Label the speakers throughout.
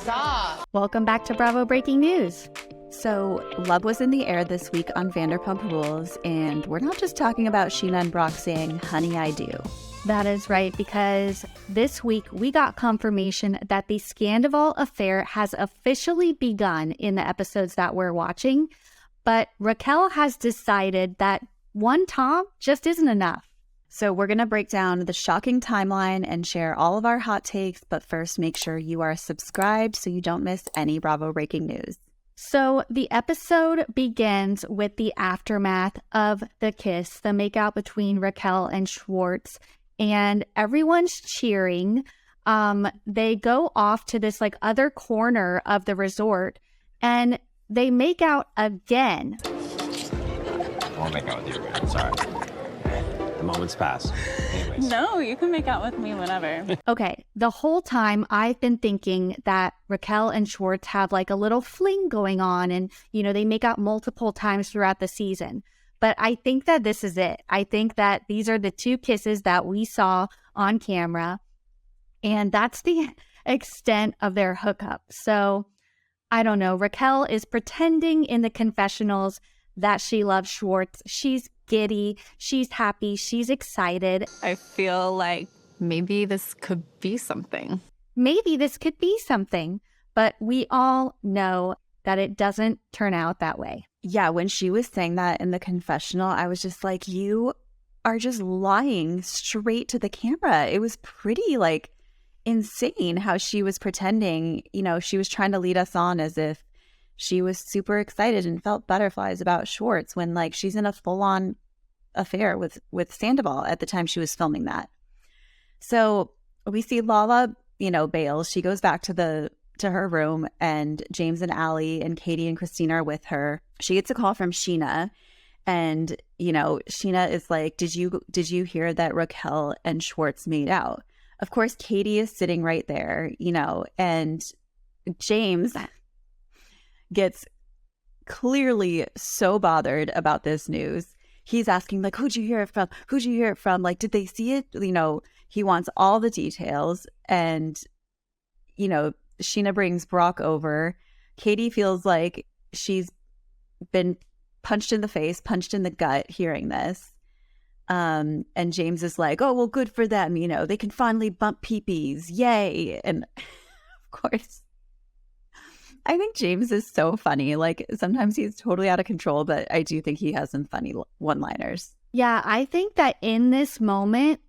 Speaker 1: Stop.
Speaker 2: Welcome back to Bravo Breaking News.
Speaker 3: So, love was in the air this week on Vanderpump Rules, and we're not just talking about Scheana and Brock saying, "Honey, I do."
Speaker 2: That is right, because this week we got confirmation that the Scandival affair has officially begun in the episodes that we're watching, but Raquel has decided that one Tom just isn't enough.
Speaker 3: So we're going to break down the shocking timeline and share all of our hot takes, but first make sure you are subscribed so you don't miss any Bravo breaking news.
Speaker 2: So the episode begins with the aftermath of the kiss, the makeout between Raquel and Schwartz, and everyone's cheering. They go off to this other corner of the resort and they make out again.
Speaker 4: I won't make out with you again. Sorry. The moment's passed. Anyways.
Speaker 5: No, you can make out with me whenever.
Speaker 2: Okay, the whole time I've been thinking that Raquel and Schwartz have a little fling going on and, they make out multiple times throughout the season. But I think that this is it. I think that these are the two kisses that we saw on camera, and that's the extent of their hookup. So, I don't know. Raquel is pretending in the confessionals that she loves Schwartz. She's giddy, she's happy, she's excited.
Speaker 5: I feel like maybe this could be something.
Speaker 2: Maybe this could be something, but we all know that it doesn't turn out that way.
Speaker 3: Yeah, when she was saying that in the confessional, I was just like, you are just lying straight to the camera. It was pretty insane how she was pretending, she was trying to lead us on as if she was super excited and felt butterflies about Schwartz when she's in a full-on affair with Sandoval at the time she was filming that. So we see Lala, bails. She goes back to her room, and James and Allie and Katie and Christina are with her. She gets a call from Scheana, and Scheana is like, did you hear that Raquel and Schwartz made out? Of course, Katie is sitting right there, and James gets clearly so bothered about this news. He's asking, who'd you hear it from? Who'd you hear it from? Did they see it? He wants all the details. And, Scheana brings Brock over. Katie feels like she's been punched in the face, punched in the gut hearing this. And James is like, oh, well, good for them. They can finally bump peepees. Yay. And of course, I think James is so funny. Sometimes he's totally out of control, but I do think he has some funny one-liners.
Speaker 2: Yeah, I think that in this moment,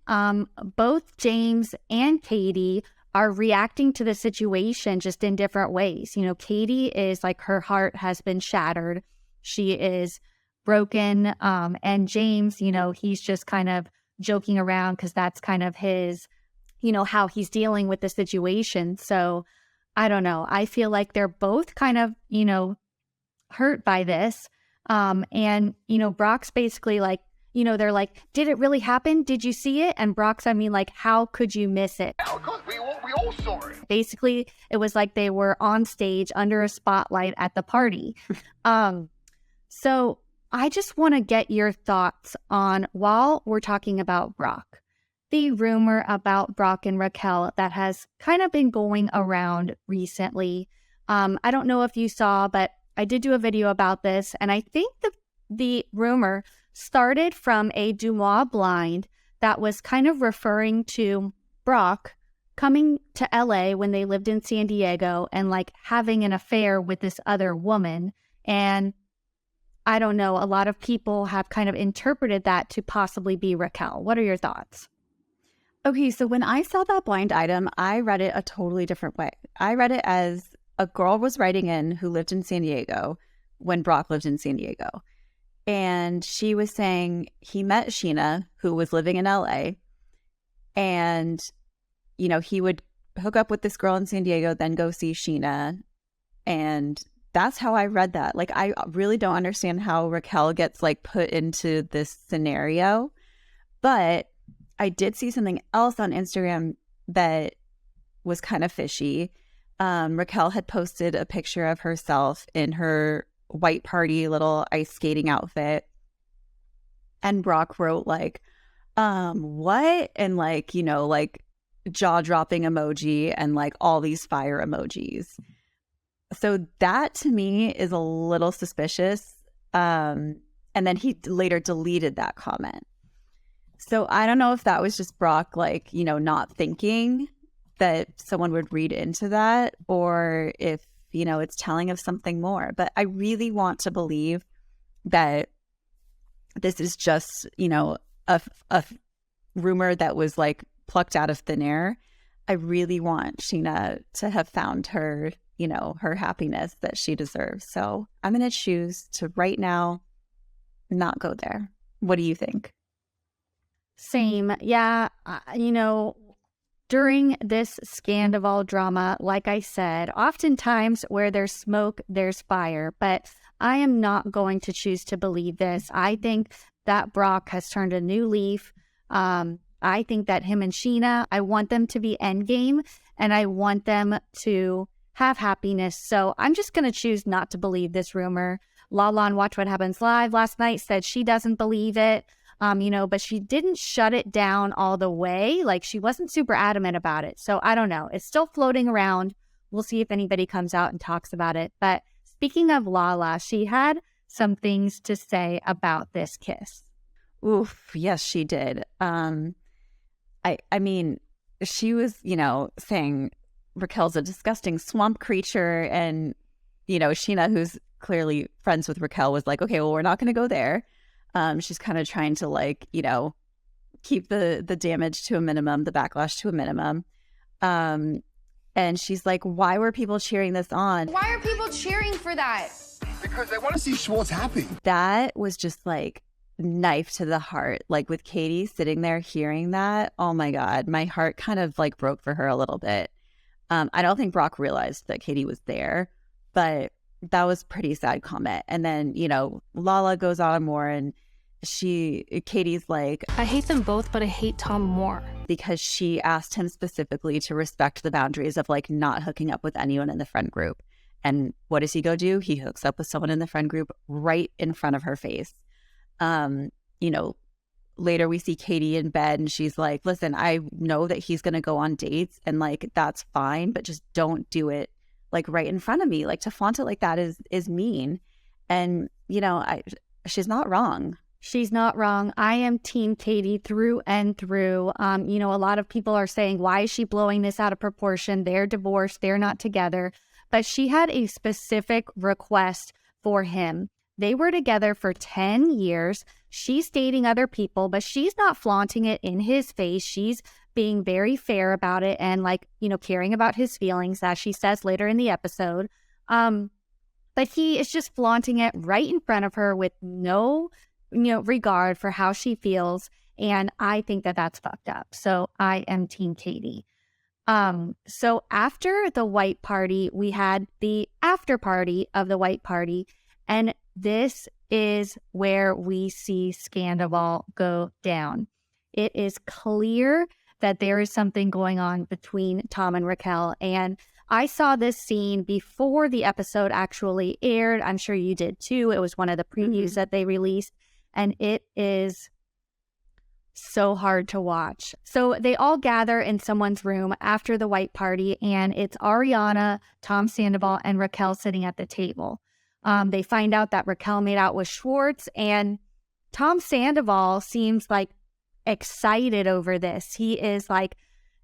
Speaker 2: both James and Katie are reacting to the situation just in different ways. Katie is her heart has been shattered. She is broken. And James, he's just kind of joking around because that's kind of his, how he's dealing with the situation. So I don't know. I feel like they're both kind of, hurt by this. And, Brock's basically they're like, did it really happen? Did you see it? And Brock's, how could you miss it?
Speaker 6: We all saw it.
Speaker 2: Basically, it was like they were on stage under a spotlight at the party. So I just want to get your thoughts on, while we're talking about Brock, the rumor about Brock and Raquel that has kind of been going around recently. I don't know if you saw, but I did do a video about this, and I think the rumor started from a Dumois blind that was kind of referring to Brock coming to LA when they lived in San Diego and having an affair with this other woman. And I don't know, a lot of people have kind of interpreted that to possibly be Raquel. What are your thoughts?
Speaker 3: Okay, so when I saw that blind item, I read it a totally different way. I read it as a girl was writing in who lived in San Diego when Brock lived in San Diego. And she was saying he met Scheana, who was living in LA, and, he would hook up with this girl in San Diego, then go see Scheana. And that's how I read that. I really don't understand how Raquel gets put into this scenario. But I did see something else on Instagram that was kind of fishy. Raquel had posted a picture of herself in her white party little ice skating outfit. And Brock wrote what? And jaw-dropping emoji and like all these fire emojis. So that to me is a little suspicious. And then he later deleted that comment. So I don't know if that was just Brock, like, you know, not thinking that someone would read into that, or if, you know, it's telling of something more. But I really want to believe that this is just, you know, a rumor that was like plucked out of thin air. I really want Sheena to have found her, you know, her happiness that she deserves. So I'm going to choose to right now not go there. What do you think?
Speaker 2: Same. Yeah. You know, during this Scandival drama, like I said, oftentimes where there's smoke, there's fire. But I am not going to choose to believe this. I think that Brock has turned a new leaf. I think that him and Sheena, I want them to be endgame, and I want them to have happiness. So I'm just going to choose not to believe this rumor. Lala on Watch What Happens Live last night said she doesn't believe it. You know, but she didn't shut it down all the way. Like, she wasn't super adamant about it. So I don't know. It's still floating around. We'll see if anybody comes out and talks about it. But speaking of Lala, she had some things to say about this kiss.
Speaker 3: Oof, yes, she did. I mean, she was, you know, saying Raquel's a disgusting swamp creature, and, you know, Sheena, who's clearly friends with Raquel, was like, okay, well, we're not going to go there. She's kind of trying to, like, you know, keep the damage to a minimum, the backlash to a minimum. And she's like, why were people cheering this on?
Speaker 1: Why are people cheering for that?
Speaker 6: Because they want to see Schwartz happy.
Speaker 3: That was just like knife to the heart. Like, with Katie sitting there hearing that, oh my God, my heart kind of like broke for her a little bit. I don't think Brock realized that Katie was there, but that was pretty sad comment. And then, you know, Lala goes on more, and Katie's like,
Speaker 7: I hate them both, but I hate Tom more.
Speaker 3: Because she asked him specifically to respect the boundaries of like not hooking up with anyone in the friend group. And what does he go do? He hooks up with someone in the friend group right in front of her face. You know, later we see Katie in bed, and she's like, listen, I know that he's going to go on dates, and like, that's fine, but just don't do it like right in front of me. Like, to flaunt it like that is mean. And, you know, she's not wrong.
Speaker 2: She's not wrong. I am Team Katie through and through. You know, a lot of people are saying, why is she blowing this out of proportion? They're divorced. They're not together. But she had a specific request for him. They were together for 10 years. She's dating other people, but she's not flaunting it in his face. She's being very fair about it and, like, you know, caring about his feelings, as she says later in the episode. But he is just flaunting it right in front of her with no, you know, regard for how she feels. And I think that that's fucked up. So I am Team Katie. So after the white party, we had the after party of the white party. And this is where we see Scandival go down. It is clear that there is something going on between Tom and Raquel. And I saw this scene before the episode actually aired. I'm sure you did too. It was one of the previews that they released. And it is so hard to watch. So they all gather in someone's room after the white party, and it's Ariana, Tom Sandoval, and Raquel sitting at the table. They find out that Raquel made out with Schwartz, and Tom Sandoval seems like excited over this. He is like,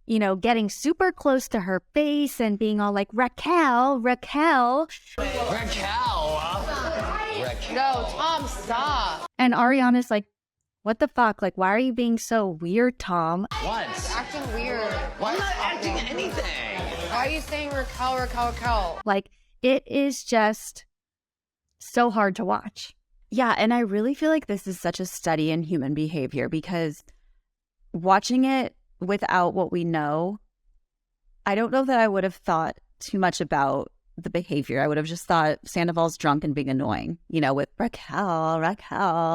Speaker 2: you know, getting super close to her face and being all like, Raquel.
Speaker 1: No, Tom, stop.
Speaker 2: And Ariana's like, what the fuck? Like, why are you being so weird, Tom?
Speaker 4: What?
Speaker 1: Acting weird.
Speaker 4: I'm not acting anything.
Speaker 1: Why are you saying Raquel?
Speaker 2: Like, it is just so hard to watch.
Speaker 3: Yeah, and I really feel like this is such a study in human behavior, because watching it without what we know, I don't know that I would have thought too much about the behavior. I would have just thought Sandoval's drunk and being annoying, you know, with Raquel,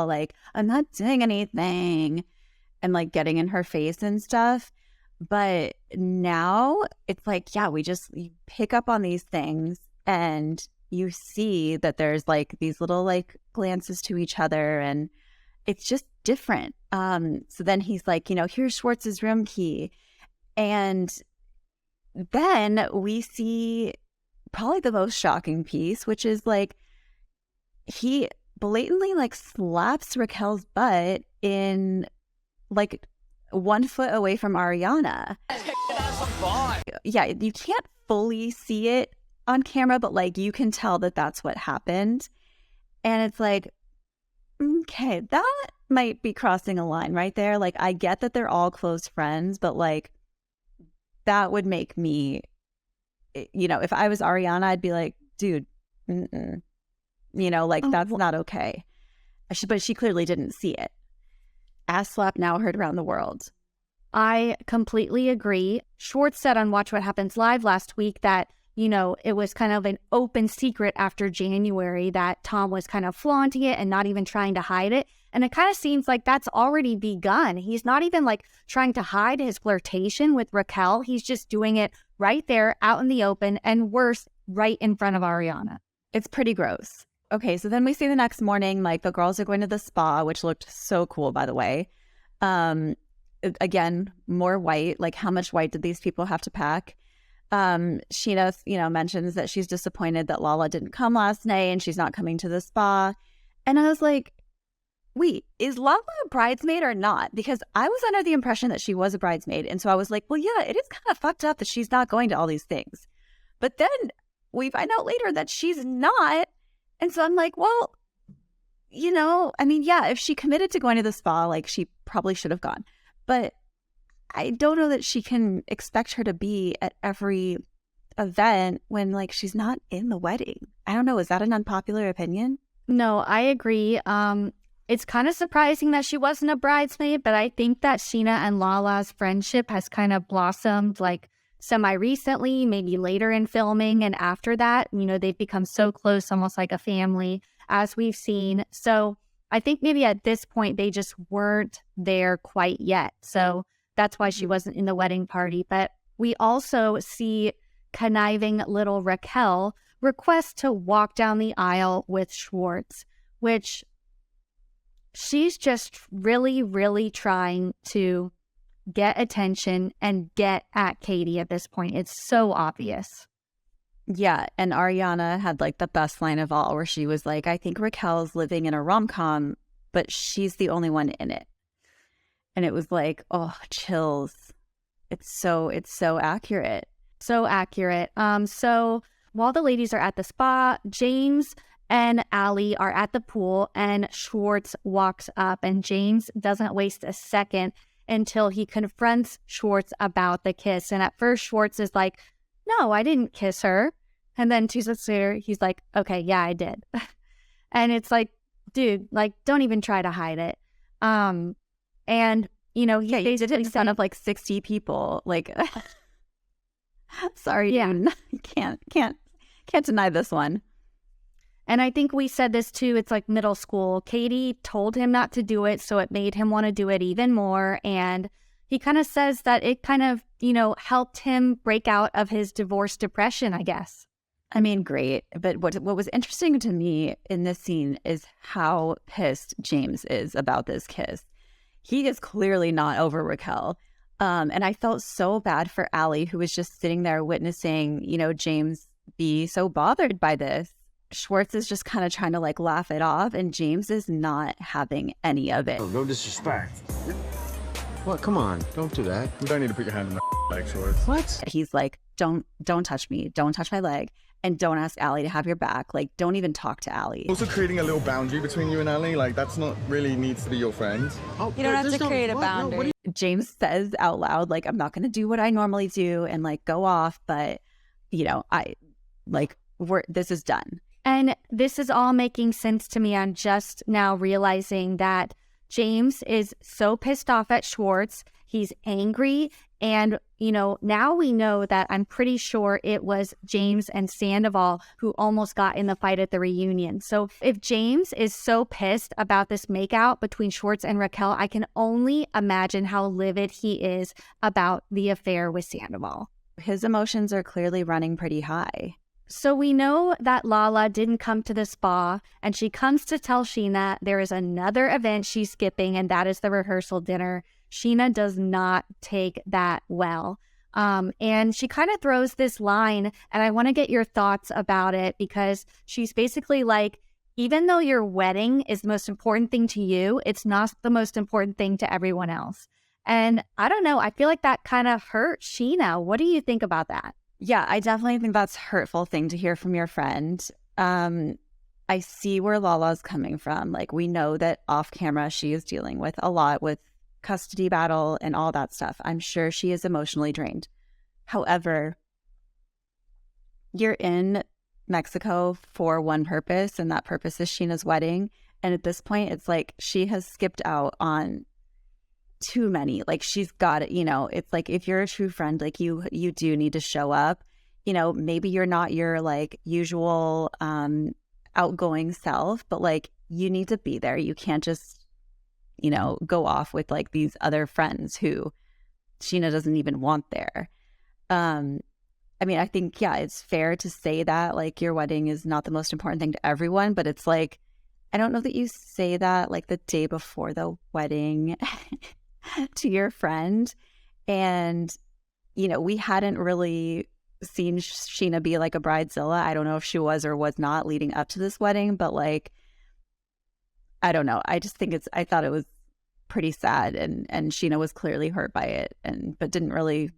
Speaker 3: like, I'm not doing anything, and like getting in her face and stuff. But now it's like, yeah, you pick up on these things, and you see that there's like these little like glances to each other, and it's just different. So then he's like, you know, here's Schwartz's room key. And then we see probably the most shocking piece, which is like he blatantly like slaps Raquel's butt in like 1 foot away from Ariana. Yeah, you can't fully see it on camera, but like you can tell that that's what happened. And it's like, okay, that might be crossing a line right there. Like, I get that they're all close friends, but like that would make me, if I was Ariana, I'd be like, dude, like that's not okay. But she clearly didn't see it. Ass slap now heard around the world.
Speaker 2: I completely agree. Schwartz said on Watch What Happens Live last week that, it was kind of an open secret after January that Tom was kind of flaunting it and not even trying to hide it. And it kind of seems like that's already begun. He's not even like trying to hide his flirtation with Raquel. He's just doing it right there out in the open, and worse, right in front of Ariana.
Speaker 3: It's pretty gross. Okay, so then we see the next morning, like the girls are going to the spa, which looked so cool, by the way. Again, more white. Like, how much white did these people have to pack? Sheena, mentions that she's disappointed that Lala didn't come last night and she's not coming to the spa. And I was like, wait, is Lala a bridesmaid or not? Because I was under the impression that she was a bridesmaid. And so I was like, well, yeah, it is kind of fucked up that she's not going to all these things. But then we find out later that she's not. And so I'm like, well, if she committed to going to the spa, like she probably should have gone. But I don't know that she can expect her to be at every event when like she's not in the wedding. I don't know. Is that an unpopular opinion?
Speaker 2: No, I agree. It's kind of surprising that she wasn't a bridesmaid, but I think that Sheena and Lala's friendship has kind of blossomed like semi-recently, maybe later in filming. And after that, they've become so close, almost like a family, as we've seen. So I think maybe at this point, they just weren't there quite yet. So that's why she wasn't in the wedding party. But we also see conniving little Raquel request to walk down the aisle with Schwartz, which she's just really, really trying to get attention and get at Katie at this point. It's so obvious.
Speaker 3: Yeah, and Ariana had like the best line of all, where she was like, I think Raquel's living in a rom-com, but she's the only one in it. And it was like, oh, chills. It's so accurate.
Speaker 2: So accurate. So while the ladies are at the spa, James and Allie are at the pool, and Schwartz walks up, and James doesn't waste a second until he confronts Schwartz about the kiss. And at first, Schwartz is like, no, I didn't kiss her. And then 2 seconds later, he's like, okay, yeah, I did. And it's like, dude, like, don't even try to hide it. And, he
Speaker 3: you did it in front of like 60 people. Like, sorry,
Speaker 2: yeah,
Speaker 3: can't deny this one.
Speaker 2: And I think we said this too. It's like middle school. Katie told him not to do it, so it made him want to do it even more. And he kind of says that it kind of, helped him break out of his divorce depression, I guess.
Speaker 3: I mean, great. But what was interesting to me in this scene is how pissed James is about this kiss. He is clearly not over Raquel. And I felt so bad for Allie, who was just sitting there witnessing, James be so bothered by this. Schwartz is just kind of trying to like laugh it off, and James is not having any of it.
Speaker 6: Oh, no disrespect.
Speaker 4: What? Come on, don't do that.
Speaker 6: You don't need to put your hand in my leg, Schwartz.
Speaker 4: What?
Speaker 3: He's like, don't touch me. Don't touch my leg. And don't ask Allie to have your back. Like, don't even talk to Allie.
Speaker 6: Also creating a little boundary between you and Allie, like that's not really needs to be your friend.
Speaker 4: Oh,
Speaker 5: You don't have to create a boundary.
Speaker 3: James says out loud, like, I'm not going to do what I normally do and like go off. But, this is done.
Speaker 2: And this is all making sense to me. I'm just now realizing that James is so pissed off at Schwartz. He's angry. And, now we know that I'm pretty sure it was James and Sandoval who almost got in the fight at the reunion. So if James is so pissed about this makeout between Schwartz and Raquel, I can only imagine how livid he is about the affair with Sandoval.
Speaker 3: His emotions are clearly running pretty high.
Speaker 2: So we know that Lala didn't come to the spa, and she comes to tell Sheena there is another event she's skipping, and that is the rehearsal dinner. Sheena does not take that well. And she kind of throws this line, and I want to get your thoughts about it, because she's basically like, even though your wedding is the most important thing to you, it's not the most important thing to everyone else. And I don't know, I feel like that kind of hurt Sheena. What do you think about that?
Speaker 3: Yeah, I definitely think that's a hurtful thing to hear from your friend. I see where Lala's coming from. Like, we know that off camera she is dealing with a lot with custody battle and all that stuff. I'm sure she is emotionally drained. However, you're in Mexico for one purpose, and that purpose is Sheena's wedding. And at this point, it's like she has skipped out on too many. Like, she's got it, it's like, if you're a true friend, like you do need to show up. Maybe you're not your like usual outgoing self, but like you need to be there. You can't just go off with like these other friends who Sheena doesn't even want there. I mean, I think, yeah, it's fair to say that like your wedding is not the most important thing to everyone, but it's like, I don't know that you say that like the day before the wedding to your friend. And, we hadn't really seen Sheena be like a bridezilla. I don't know if she was or was not leading up to this wedding, but like, I don't know. I just think I thought it was pretty sad, and Sheena was clearly hurt by it, but didn't really,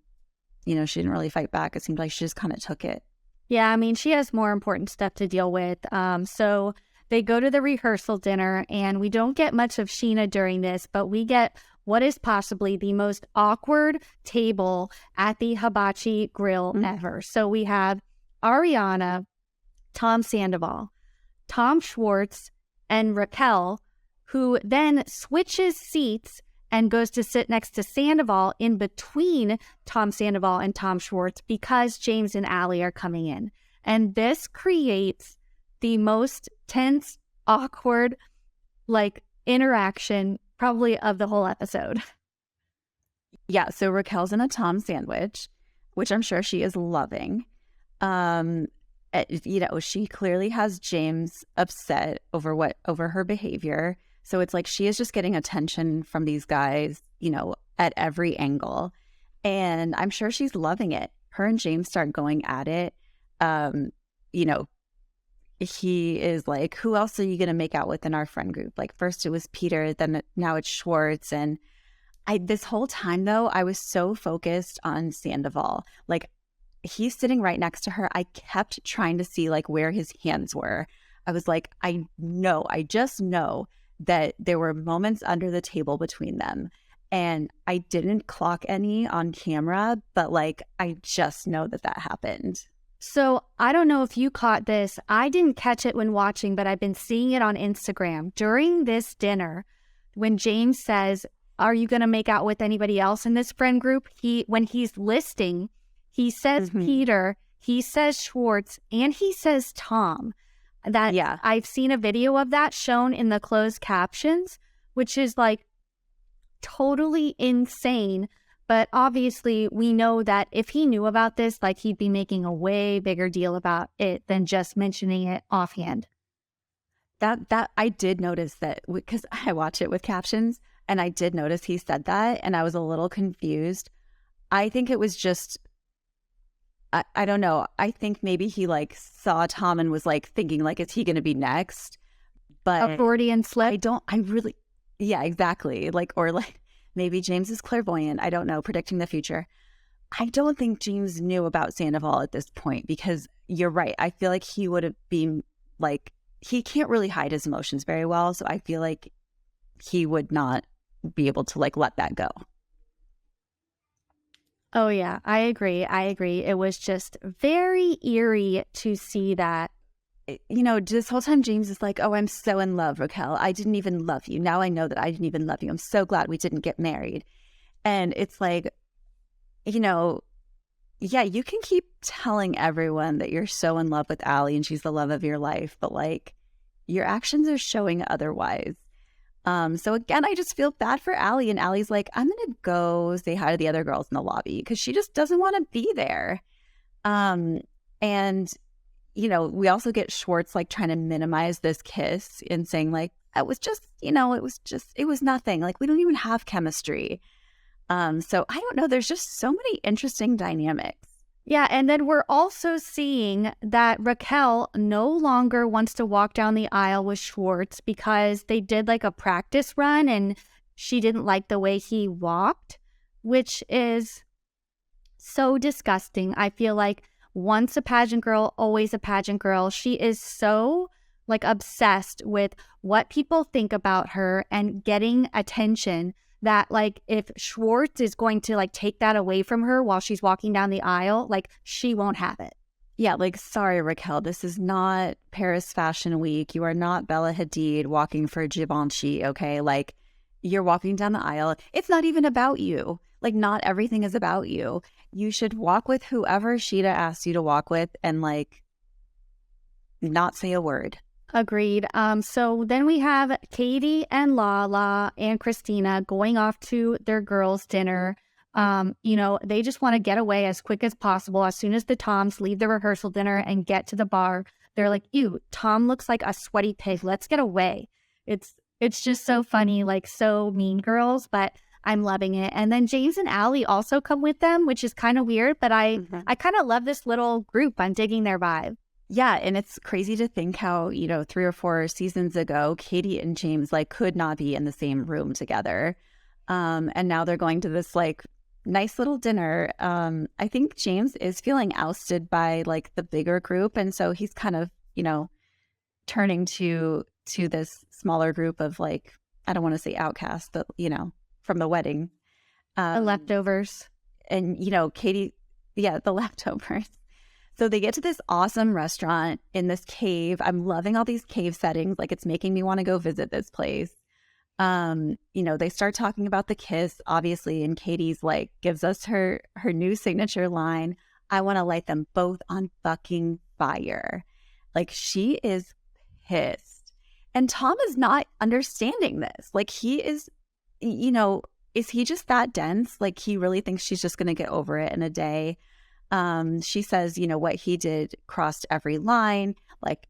Speaker 3: she didn't really fight back. It seemed like she just kind of took it.
Speaker 2: Yeah, I mean, she has more important stuff to deal with. So they go to the rehearsal dinner, and we don't get much of Sheena during this, but we get what is possibly the most awkward table at the hibachi grill ever. So we have Ariana, Tom Sandoval, Tom Schwartz, and Raquel, who then switches seats and goes to sit next to Sandoval in between Tom Sandoval and Tom Schwartz, because James and Allie are coming in. And this creates the most tense, awkward, like, interaction probably of the whole episode.
Speaker 3: Yeah, so Raquel's in a Tom sandwich, which I'm sure she is loving. She clearly has James upset over her behavior. So it's like she is just getting attention from these guys, at every angle. And I'm sure she's loving it. Her and James start going at it. He is like, who else are you going to make out with in our friend group? Like, first it was Peter, then now it's Schwartz. And this whole time, though, I was so focused on Sandoval. Like, he's sitting right next to her. I kept trying to see like where his hands were. I was like, I just know that there were moments under the table between them. And I didn't clock any on camera, but like, I just know that happened.
Speaker 2: So I don't know if you caught this. I didn't catch it when watching, but I've been seeing it on Instagram. During this dinner, when James says, are you going to make out with anybody else in this friend group? When he's listing, he says Peter, he says Schwartz, and he says Tom. I've seen a video of that shown in the closed captions, which is like totally insane. But obviously, we know that if he knew about this, like, he'd be making a way bigger deal about it than just mentioning it offhand.
Speaker 3: That I did notice that, because I watch it with captions, and I did notice he said that, and I was a little confused. I think it was just, I don't know. I think maybe he like saw Tom and was like thinking like, is he going to be next? But
Speaker 2: a Freudian slip.
Speaker 3: Yeah, exactly. Like, or like, maybe James is clairvoyant. I don't know, predicting the future. I don't think James knew about Sandoval at this point, because you're right. I feel like he would have been like, he can't really hide his emotions very well. So I feel like he would not be able to like let that go.
Speaker 2: Oh, yeah, I agree. It was just very eerie to see that.
Speaker 3: This whole time James is like, oh, I'm so in love, Raquel. I didn't even love you. Now I know that I didn't even love you. I'm so glad we didn't get married. And it's like, yeah, you can keep telling everyone that you're so in love with Allie and she's the love of your life, but like, your actions are showing otherwise. So again, I just feel bad for Allie, and Allie's like, I'm going to go say hi to the other girls in the lobby, because she just doesn't want to be there. And we also get Schwartz like trying to minimize this kiss and saying like, it was just, it was nothing. Like, we don't even have chemistry. So I don't know. There's just so many interesting dynamics.
Speaker 2: Yeah, and then we're also seeing that Raquel no longer wants to walk down the aisle with Schwartz because they did like a practice run and she didn't like the way he walked, which is so disgusting. I feel like once a pageant girl, always a pageant girl. She is so like obsessed with what people think about her and getting attention that like if Schwartz is going to like take that away from her while she's walking down the aisle, like she won't have it.
Speaker 3: Yeah, like, sorry, Raquel, this is not Paris Fashion Week. You are not Bella Hadid walking for Givenchy, okay? Like, you're walking down the aisle. It's not even about you. Like, not everything is about you. You should walk with whoever Sheeta asked you to walk with and, like, not say a word.
Speaker 2: Agreed. So then we have Katie and Lala and Christina going off to their girls' dinner. They just want to get away as quick as possible. As soon as the Toms leave the rehearsal dinner and get to the bar, they're like, ew, Tom looks like a sweaty pig. Let's get away. It's just so funny, like so Mean Girls, but I'm loving it. And then James and Allie also come with them, which is kind of weird, but I kind of love this little group. I'm digging their vibe.
Speaker 3: Yeah, and it's crazy to think how, 3 or 4 seasons ago, Katie and James like could not be in the same room together. And now they're going to this like nice little dinner. I think James is feeling ousted by like the bigger group. And so he's kind of, turning to this smaller group of like, I don't want to say outcasts, but, from the wedding.
Speaker 2: The leftovers.
Speaker 3: And, Katie, the leftovers. So they get to this awesome restaurant in this cave. I'm loving all these cave settings. Like, it's making me want to go visit this place. They start talking about the kiss, obviously, and Katie's like gives us her new signature line. I want to light them both on fucking fire. Like, she is pissed. And Tom is not understanding this. Like, he is, is he just that dense? Like, he really thinks she's just going to get over it in a day. She says, what he did crossed every line. Like,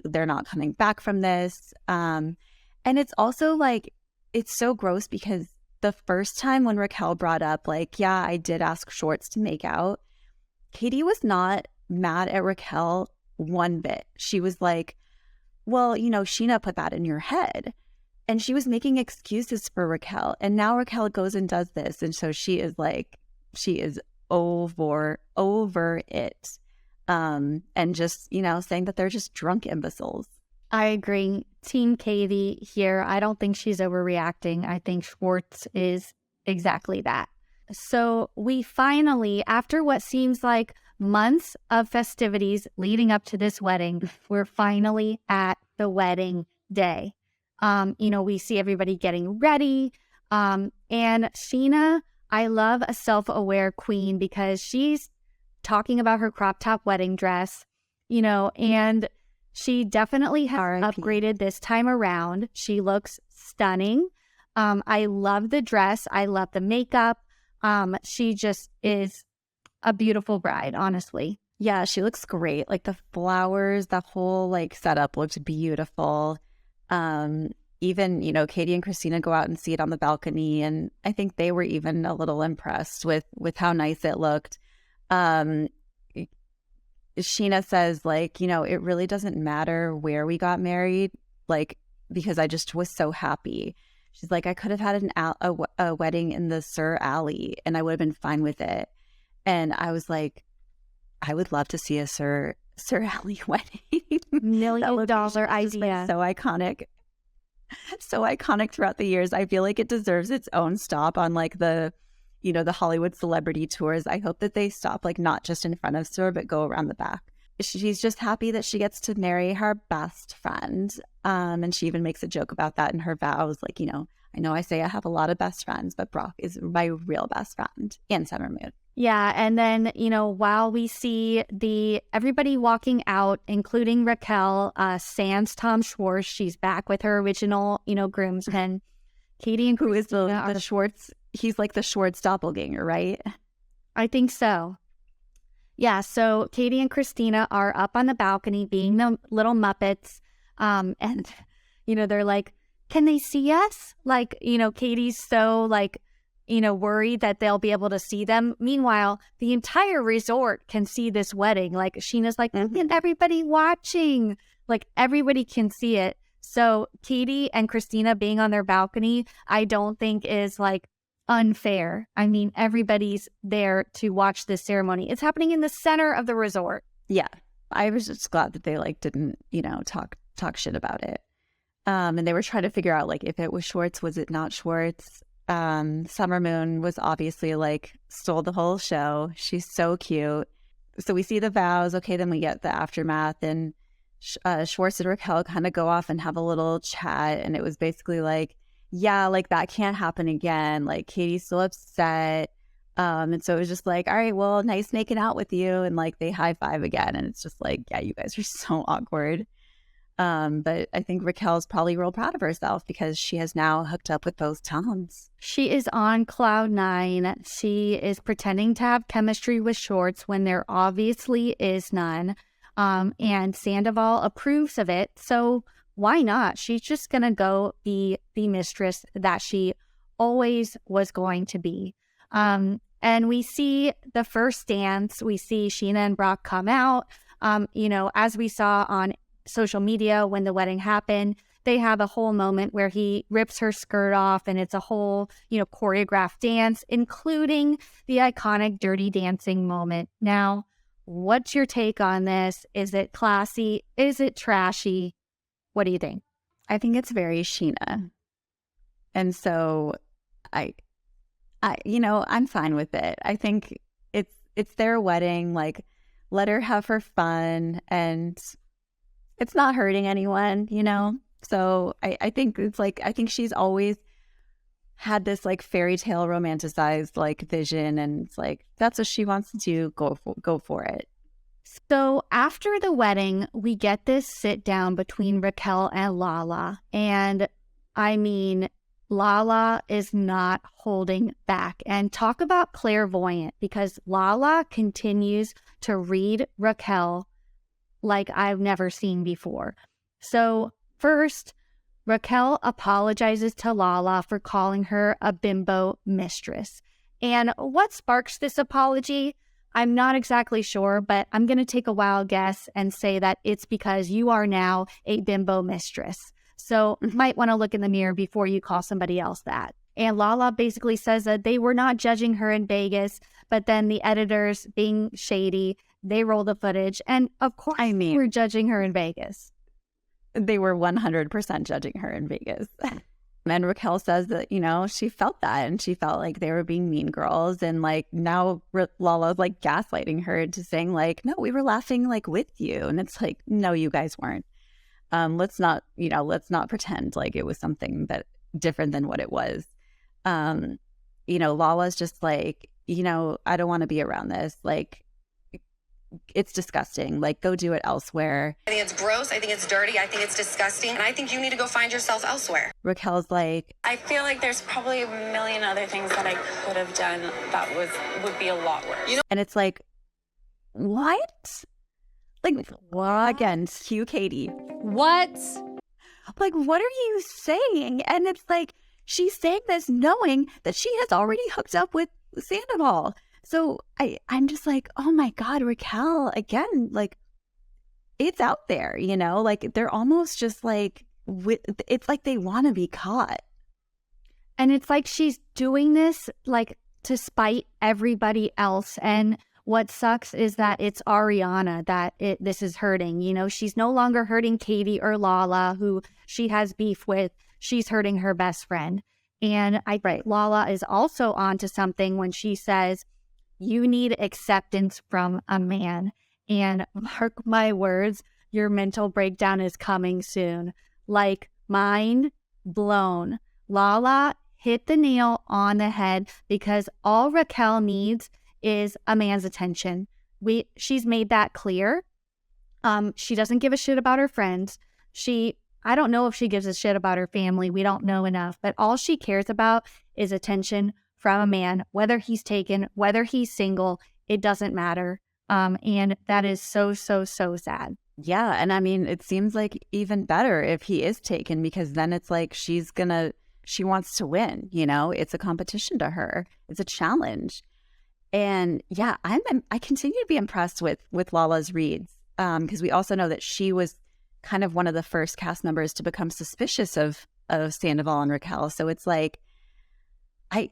Speaker 3: they're not coming back from this. And it's also like, it's so gross because the first time when Raquel brought up, like, yeah, I did ask Schwartz to make out, Katie was not mad at Raquel one bit. She was like, well, Sheena put that in your head. And she was making excuses for Raquel. And now Raquel goes and does this. And so she is over it. And just, saying that they're just drunk imbeciles.
Speaker 2: I agree. Team Katie here. I don't think she's overreacting. I think Schwartz is exactly that. So we finally, after what seems like months of festivities leading up to this wedding, we're finally at the wedding day. We see everybody getting ready. And Sheena, I love a self-aware queen because she's talking about her crop top wedding dress, and she definitely has upgraded this time around. She looks stunning. I love the dress. I love the makeup. She just is a beautiful bride, honestly.
Speaker 3: Yeah, she looks great. Like the flowers, the whole like setup looked beautiful. Even, Katie and Christina go out and see it on the balcony. And I think they were even a little impressed with how nice it looked. Sheena says, like, it really doesn't matter where we got married, like, because I just was so happy. She's like, I could have had a wedding in the Sir Alley and I would have been fine with it. And I was like, I would love to see a Sir Alley wedding.
Speaker 2: $1 million idea.
Speaker 3: So iconic. So iconic throughout the years. I feel like it deserves its own stop on like the Hollywood celebrity tours. I hope that they stop like not just in front of Sir, but go around the back. She's just happy that she gets to marry her best friend. And she even makes a joke about that in her vows. Like, I know I say I have a lot of best friends, but Brock is my real best friend and Summer Moon.
Speaker 2: Yeah. And then, while we see everybody walking out, including Raquel, sans Tom Schwartz, she's back with her original, groomsmen. Katie and
Speaker 3: who is the Schwartz? He's like the Schwartz doppelganger, right?
Speaker 2: I think so. Yeah. So Katie and Christina are up on the balcony being the little Muppets. And, they're like, can they see us? Like, Katie's so like worried that they'll be able to see them. Meanwhile, the entire resort can see this wedding. Like Sheena's like, and everybody watching, like everybody can see it. So Katie and Christina being on their balcony, I don't think is like unfair. I mean, everybody's there to watch this ceremony. It's happening in the center of the resort.
Speaker 3: Yeah. I was just glad that they like didn't, talk shit about it. And they were trying to figure out like if it was Schwartz, was it not Schwartz? Summer Moon was obviously like stole the whole show. She's so cute. So we see the vows. Okay, then we get the aftermath, and Schwartz and Raquel kind of go off and have a little chat, and it was basically like, yeah, like that can't happen again. Like Katie's still upset. And so it was just like, all right, well, nice making out with you. And like they high five again. And it's just like, yeah, you guys are so awkward. But I think Raquel's probably real proud of herself because she has now hooked up with both Toms.
Speaker 2: She is on cloud nine. She is pretending to have chemistry with Schwartz when there obviously is none. And Sandoval approves of it. So why not? She's just going to go be the mistress that she always was going to be. And we see the first dance. We see Sheena and Brock come out. As we saw on social media when the wedding happened, they have a whole moment where he rips her skirt off, and it's a whole, choreographed dance, including the iconic Dirty Dancing moment. Now, what's your take on this? Is it classy? Is it trashy? What do you think?
Speaker 3: I think it's very Sheena. And so I'm fine with it. I think it's their wedding. Like, let her have her fun, and it's not hurting anyone, So I think it's like, I think she's always had this like fairy tale romanticized like vision, and it's like, that's what she wants to do. Go for it.
Speaker 2: So after the wedding, we get this sit down between Raquel and Lala. And I mean, Lala is not holding back. And talk about clairvoyant, because Lala continues to read Raquel like I've never seen before. So first, Raquel apologizes to Lala for calling her a bimbo mistress. And what sparks this apology? I'm not exactly sure, but I'm going to take a wild guess and say that it's because you are now a bimbo mistress. So you might want to look in the mirror before you call somebody else that. And Lala basically says that they were not judging her in Vegas, but then the editors, being shady, they roll the footage. And of course, we're judging her in Vegas.
Speaker 3: They were 100% judging her in Vegas. And Raquel says that, she felt that, and she felt like they were being mean girls. And like now Lala's like gaslighting her into saying like, no, we were laughing like with you. And it's like, no, you guys weren't. Let's not pretend like it was something that different than what it was. Lala's just like, I don't want to be around this. Like, it's disgusting. Like, go do it elsewhere.
Speaker 8: I think it's gross. I think it's dirty. I think it's disgusting. And I think you need to go find yourself elsewhere.
Speaker 3: Raquel's like,
Speaker 9: I feel like there's probably a million other things that I could have done that would be a lot worse.
Speaker 3: And it's like, what? Like, what? Again, cue Katie.
Speaker 1: What?
Speaker 3: Like, what are you saying? And it's like, she's saying this knowing that she has already hooked up with Sandoval. So I'm just like, oh my God, Raquel, again, like, it's out there, like they're almost just like, it's like they want to be caught.
Speaker 2: And it's like she's doing this like to spite everybody else. And what sucks is that it's Ariana that this is hurting. She's no longer hurting Katie or Lala, who she has beef with. She's hurting her best friend. And Lala is also onto something when she says, you need acceptance from a man. And mark my words, your mental breakdown is coming soon. Like, mind blown. Lala hit the nail on the head, because all Raquel needs is a man's attention. She's made that clear. She doesn't give a shit about her friends. I don't know if she gives a shit about her family. We don't know enough. But all she cares about is attention from a man, whether he's taken, whether he's single, it doesn't matter. And that is so, so, so sad.
Speaker 3: Yeah. And I mean, it seems like even better if he is taken, because then it's like she's going to she wants to win, you know? It's a competition to her. It's a challenge. And yeah, I continue to be impressed with Lala's reads, because we also know that she was kind of one of the first cast members to become suspicious of Sandoval and Raquel. So it's like, I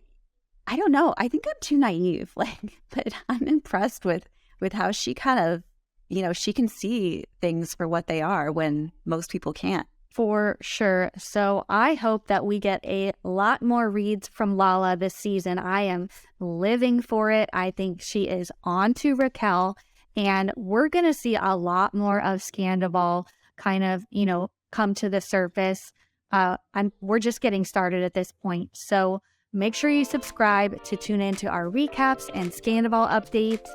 Speaker 3: don't know. I think I'm too naive, but I'm impressed with how she kind of, you know, she can see things for what they are when most people can't.
Speaker 2: For sure. So I hope that we get a lot more reads from Lala this season. I am living for it. I think she is on to Raquel, and we're going to see a lot more of Scandoval kind of, you know, come to the surface. We're just getting started at this point. So make sure you subscribe to tune into our recaps and Scandoval updates.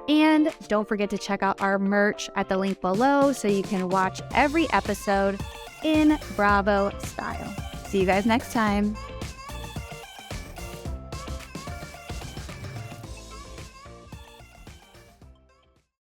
Speaker 2: And don't forget to check out our merch at the link below so you can watch every episode in Bravo style.
Speaker 3: See you guys next time.